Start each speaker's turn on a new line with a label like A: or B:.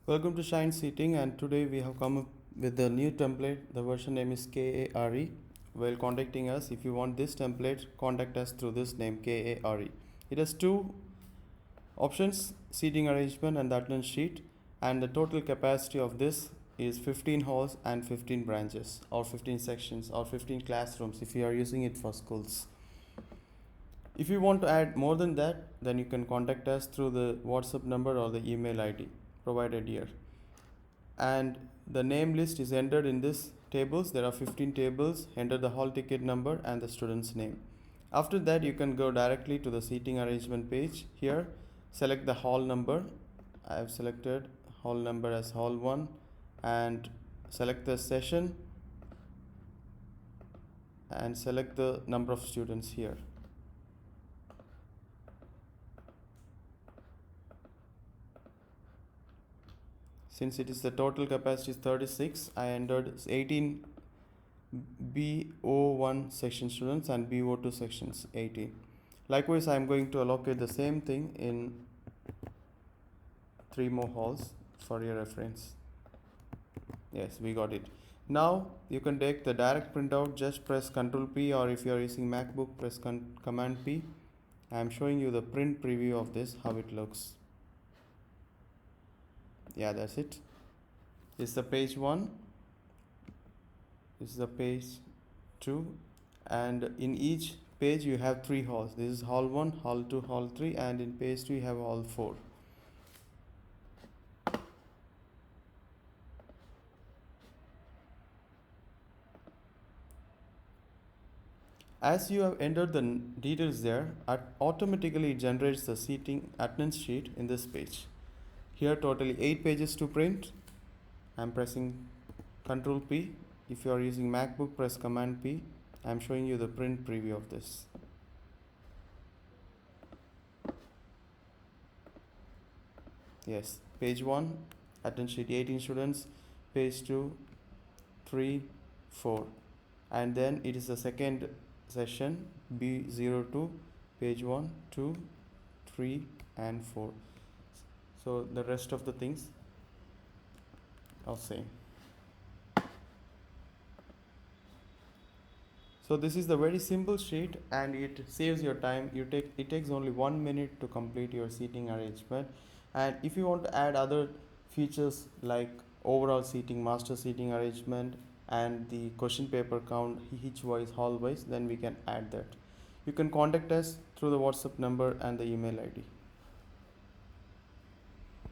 A: Welcome to Shine Seating, and today we have come up with the new template. The version name is KARE. While contacting us, if you want this template, contact us through this name KARE. It has two options: seating arrangement and the attendance sheet, and the total capacity of this is 15 halls and 15 branches, or 15 sections, or 15 classrooms if you are using it for schools. If you want to add more than that, then you can contact us through the WhatsApp number or the email ID provided here. And the name list is entered in this tables. There are 15 tables. Enter the hall ticket number and the student's name. After that, you can go directly to the seating arrangement page. Here, select the hall number. I have selected hall number as hall 1 and select the session and select the number of students here. Since it is the total capacity is 36, I entered 18 BO1 section students and BO2 sections 18. Likewise, I am going to allocate the same thing in 3 more halls for your reference. Yes, we got it. Now you can take the direct printout. Just press Ctrl P, or if you are using MacBook, press Command P. I am showing you the print preview of this, how it looks. Yeah, that's it. This is the page 1. This is the page 2, and in each page you have 3 halls. This is hall 1, hall 2, hall 3, and in page 2 you have hall 4. As you have entered the details there, automatically it generates the seating attendance sheet in this page. Here totally 8 pages to print. I am pressing Ctrl P. If you are using MacBook, press Command P. I am showing you the print preview of this. Yes, page 1, attendance sheet 18 students, page 2, 3, 4. And then it is the second session B02, page 1, 2, 3, and 4. So the rest of the things are same. So this is the very simple sheet, and it saves your time. It takes only 1 minute to complete your seating arrangement. And if you want to add other features like overall seating, master seating arrangement, and the question paper count each wise, hall wise, then we can add that. You can contact us through the WhatsApp number and the email ID.